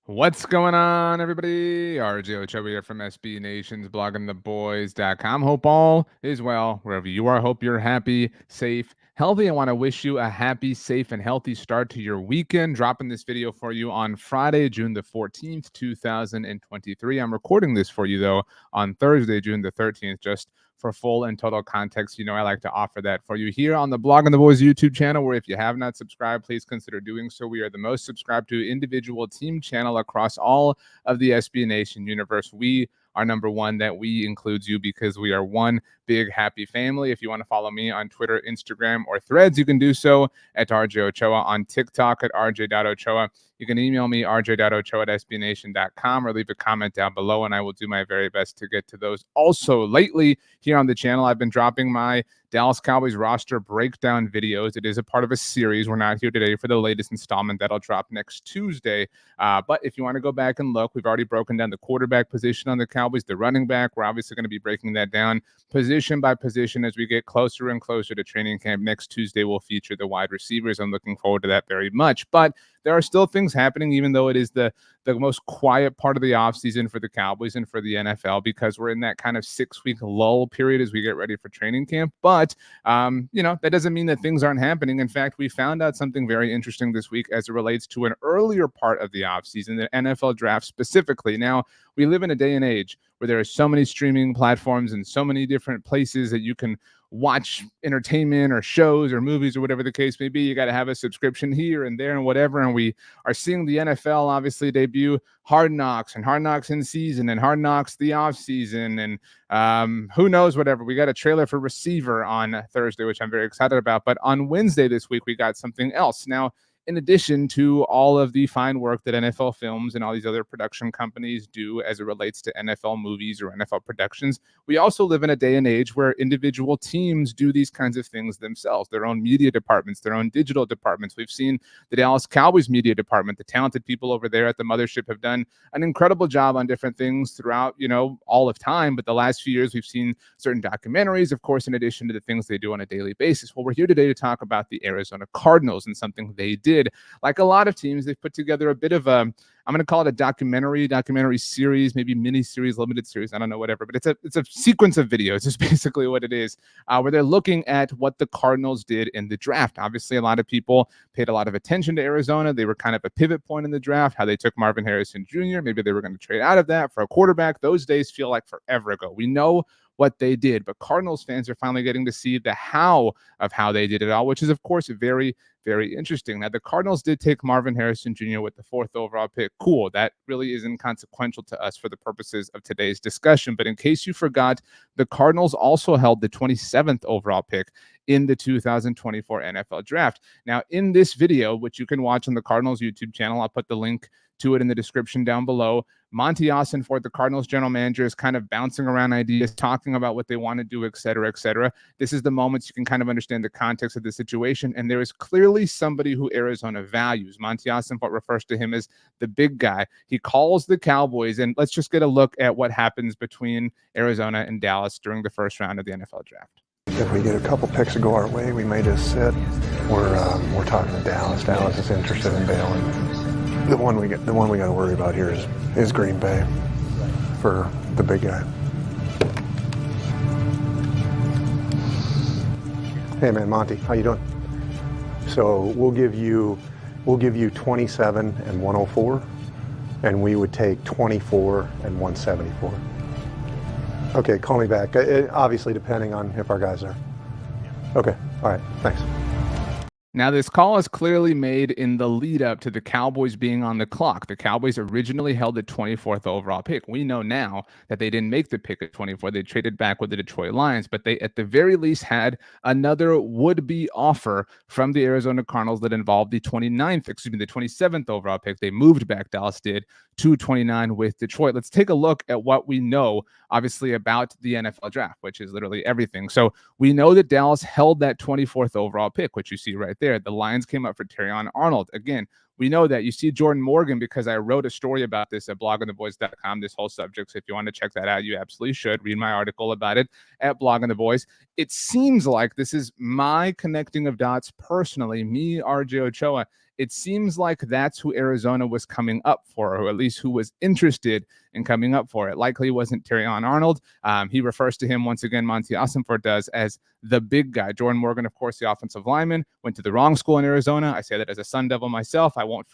What's going on, everybody? RJ Ochoa here from SB Nation's bloggingtheboys.com. Hope all is well wherever you are. Hope you're happy, safe, healthy. I want to wish you a happy, safe, and healthy start to your weekend. Dropping this video for you on Friday, June the 14th, 2023. I'm recording this for you, though, on Thursday, June the 13th, just for full and total context. I like to offer that for you here on the Blogging the Boys YouTube channel, where if you have not subscribed, please consider doing so. We are the most subscribed to individual team channel across all of the SB Nation universe. We are number one. That we includes you because we are one big happy family. If you want to follow me on Twitter, Instagram, or Threads, you can do so at RJ Ochoa, on TikTok at rj.ochoa. You can email me, rj.ochoa@sbnation.com, or leave a comment down below, and I will do my very best to get to those. Also, lately here on the channel, I've been dropping my Dallas Cowboys roster breakdown videos. It is a part of a series. We're not here today for the latest installment. That'll drop next Tuesday. But if you want to go back and look, we've already broken down the quarterback position on the Cowboys, the running back. We're obviously going to be breaking that down position by position as we get closer and closer to training camp. Next Tuesday, we'll feature the wide receivers. I'm looking forward to that very much. But there are still things happening, even though it is the most quiet part of the offseason for the Cowboys and for the NFL, because we're in that kind of 6-week lull period as we get ready for training camp. But, that doesn't mean that things aren't happening. In fact, we found out something very interesting this week as it relates to an earlier part of the offseason, the NFL draft specifically. Now, we live in a day and age where there are so many streaming platforms and so many different places that you can watch entertainment or shows or movies or whatever the case may be. You got to have a subscription here and there and whatever. And we are seeing the NFL obviously debut Hard Knocks and Hard Knocks in season and Hard Knocks the off season. And who knows, whatever. We got a trailer for Receiver on Thursday, which I'm very excited about. But on Wednesday this week, we got something else. Now, in addition to all of the fine work that NFL Films and all these other production companies do as it relates to NFL movies or NFL productions, we also live in a day and age where individual teams do these kinds of things themselves, their own media departments, their own digital departments. We've seen the Dallas Cowboys media department, the talented people over there at the mothership have done an incredible job on different things throughout, all of time. But the last few years, we've seen certain documentaries, of course, in addition to the things they do on a daily basis. Well, we're here today to talk about the Arizona Cardinals and something they did. Like a lot of teams, they've put together a bit of I'm going to call it a documentary series, maybe mini series, limited series, I don't know, whatever. But it's a sequence of videos is basically what it is, where they're looking at what the Cardinals did in the draft. Obviously, a lot of people paid a lot of attention to Arizona. They were kind of a pivot point in the draft, how they took Marvin Harrison Jr. Maybe they were going to trade out of that for a quarterback. Those days feel like forever ago. We know what they did, but Cardinals fans are finally getting to see the how of how they did it all, which is, of course, very, very interesting. Now, the Cardinals did take Marvin Harrison Jr. with the 4th overall pick. Cool. That really is inconsequential to us for the purposes of today's discussion. But in case you forgot, the Cardinals also held the 27th overall pick in the 2024 NFL draft. Now, in this video, which you can watch on the Cardinals YouTube channel, I'll put the link to it in the description down below. Monty Ossenfort, the Cardinals general manager, is kind of bouncing around ideas, talking about what they want to do, et cetera, et cetera. This is the moments you can kind of understand the context of the situation. And there is clearly somebody who Arizona values. Monty Ossenfort refers to him as the big guy. He calls the Cowboys, and let's just get a look at what happens between Arizona and Dallas during the first round of the NFL draft. If we get a couple picks to go our way, we may just sit. We're talking to Dallas. Dallas is interested in bailing. The one we got to worry about here is Green Bay for the big guy. Hey man, Monty, how you doing? So we'll give you 27 and 104, and we would take 24 and 174. Okay, call me back. Obviously, depending on if our guys are. Okay, all right, thanks. Now, this call is clearly made in the lead up to the Cowboys being on the clock. The Cowboys originally held the 24th overall pick. We know now that they didn't make the pick at 24. They traded back with the Detroit Lions, but they at the very least had another would-be offer from the Arizona Cardinals that involved the 27th overall pick. They moved back, Dallas did, to 29 with Detroit. Let's take a look at what we know, obviously, about the NFL draft, which is literally everything. So we know that Dallas held that 24th overall pick, which you see right there. The Lions came up for Terrion Arnold. Again, we know that. You see Jordan Morgan, because I wrote a story about this at bloggingtheboys.com, this whole subject. So if you want to check that out, you absolutely should read my article about it at Blogging the Boys. It seems like this is my connecting of dots personally, me, RJ Ochoa. It seems like that's who Arizona was coming up for, or at least who was interested in coming up for it. Likely wasn't Terrion Arnold. He refers to him once again, Monty Ossenfort does, as the big guy. Jordan Morgan, of course, the offensive lineman, went to the wrong school in Arizona. I say that as a Sun Devil myself. I won't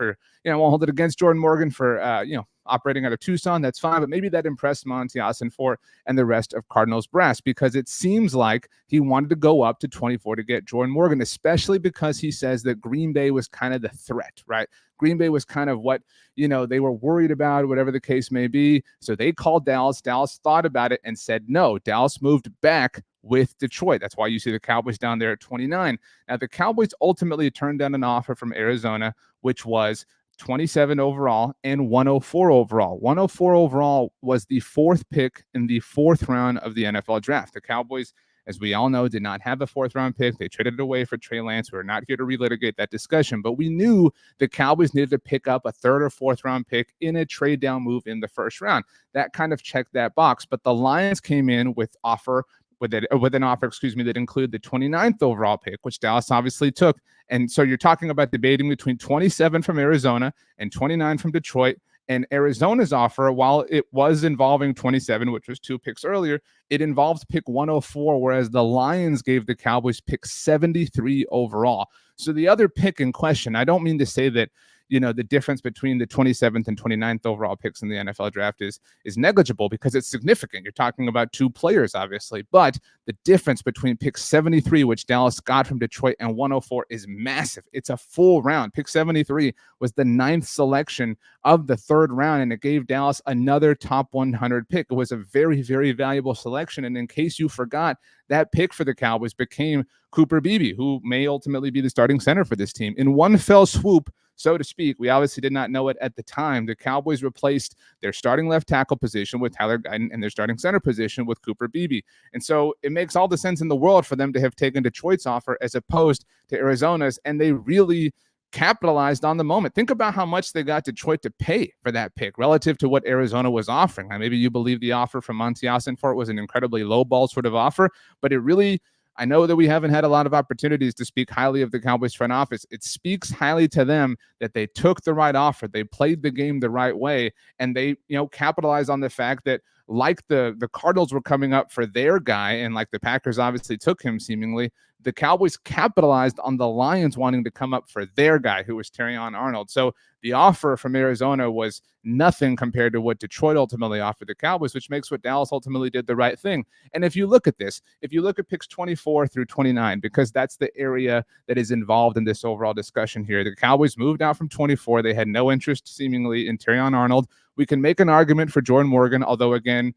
hold it against Jordan Morgan for operating out of Tucson. That's fine, but maybe that impressed Monty Ossenfort and the rest of Cardinals brass, because it seems like he wanted to go up to 24 to get Jordan Morgan, especially because he says that Green Bay was kind of the threat, right? Green Bay was kind of what, they were worried about, whatever the case may be. So they called Dallas. Dallas thought about it and said no. Dallas moved back with Detroit. That's why you see the Cowboys down there at 29. Now, the Cowboys ultimately turned down an offer from Arizona, which was 27 overall and 104 overall. 104 overall was the fourth pick in the fourth round of the NFL draft. The Cowboys, as we all know, did not have a fourth round pick. They traded it away for Trey Lance. We're not here to relitigate that discussion, but we knew the Cowboys needed to pick up a third or fourth round pick in a trade down move in the first round. That kind of checked that box, but the Lions came in with an offer, that included the 29th overall pick, which Dallas obviously took. And so you're talking about debating between 27 from Arizona and 29 from Detroit. And Arizona's offer, while it was involving 27, which was 2 picks earlier, it involved pick 104, whereas the Lions gave the Cowboys pick 73 overall. So the other pick in question, I don't mean to say that the difference between the 27th and 29th overall picks in the NFL draft is negligible, because it's significant. You're talking about 2 players, obviously, but the difference between pick 73, which Dallas got from Detroit, and 104 is massive. It's a full round. Pick 73 was the 9th selection of the third round, and it gave Dallas another top 100 pick. It was a very, very valuable selection. And in case you forgot, that pick for the Cowboys became Cooper Beebe, who may ultimately be the starting center for this team. In one fell swoop, so to speak, we obviously did not know it at the time, the Cowboys replaced their starting left tackle position with Tyler Guyton and their starting center position with Cooper Beebe. And so it makes all the sense in the world for them to have taken Detroit's offer as opposed to Arizona's, and they really capitalized on the moment. Think about how much they got Detroit to pay for that pick relative to what Arizona was offering. Now, maybe you believe the offer from Monty Ossenfort was an incredibly low ball sort of offer, but it really, I know that we haven't had a lot of opportunities to speak highly of the Cowboys front office. It speaks highly to them that they took the right offer, they played the game the right way, and they, capitalized on the fact that, like the Cardinals were coming up for their guy, and like the Packers obviously took him seemingly, the Cowboys capitalized on the Lions wanting to come up for their guy, who was Terrion Arnold. So the offer from Arizona was nothing compared to what Detroit ultimately offered the Cowboys, which makes what Dallas ultimately did the right thing. And if you look at this, if you look at picks 24 through 29, because that's the area that is involved in this overall discussion here, the Cowboys moved out from 24. They had no interest seemingly in Terrion Arnold. We can make an argument for Jordan Morgan, although again,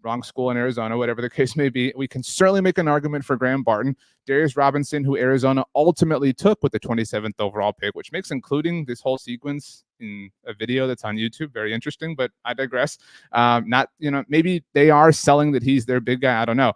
wrong school in Arizona, whatever the case may be. We can certainly make an argument for Graham Barton, Darius Robinson, who Arizona ultimately took with the 27th overall pick, which makes including this whole sequence in a video that's on YouTube very interesting, but I digress. Maybe they are selling that he's their big guy. I don't know.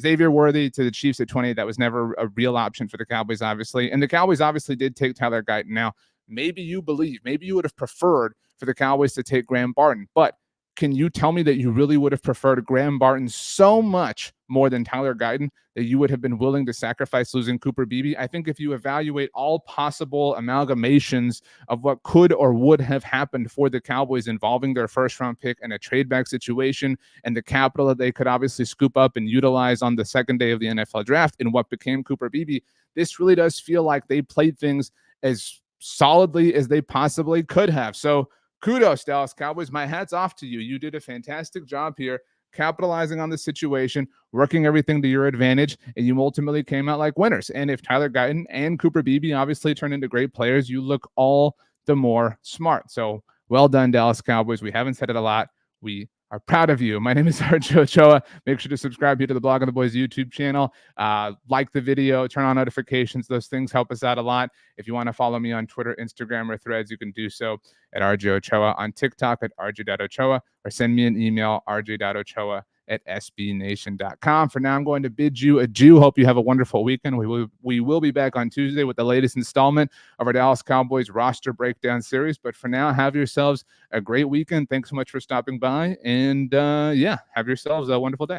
Xavier Worthy to the Chiefs at 20. That was never a real option for the Cowboys, obviously. And the Cowboys obviously did take Tyler Guyton. Now, maybe you would have preferred for the Cowboys to take Graham Barton, but can you tell me that you really would have preferred Graham Barton so much more than Tyler Guyton that you would have been willing to sacrifice losing Cooper Beebe? I think if you evaluate all possible amalgamations of what could or would have happened for the Cowboys involving their first round pick and a trade back situation and the capital that they could obviously scoop up and utilize on the second day of the NFL draft in what became Cooper Beebe, this really does feel like they played things as solidly as they possibly could have. So kudos, Dallas Cowboys. My hat's off to you. You did a fantastic job here, capitalizing on the situation, working everything to your advantage, and you ultimately came out like winners. And if Tyler Guyton and Cooper Beebe obviously turn into great players, you look all the more smart. So well done, Dallas Cowboys. We haven't said it a lot. We are proud of you. My name is RJ Ochoa. Make sure to subscribe here to the Blog on the Boys YouTube channel. Like the video, turn on notifications. Those things help us out a lot. If you want to follow me on Twitter, Instagram, or Threads, you can do so at RJ Ochoa, on TikTok at rj.ochoa, or send me an email, rj.ochoa@sbnation.com. For now, I'm going to bid you adieu. Hope you have a wonderful weekend. We will be back on Tuesday with the latest installment of our Dallas Cowboys roster breakdown series. But for now, have yourselves a great weekend. Thanks so much for stopping by. And have yourselves a wonderful day.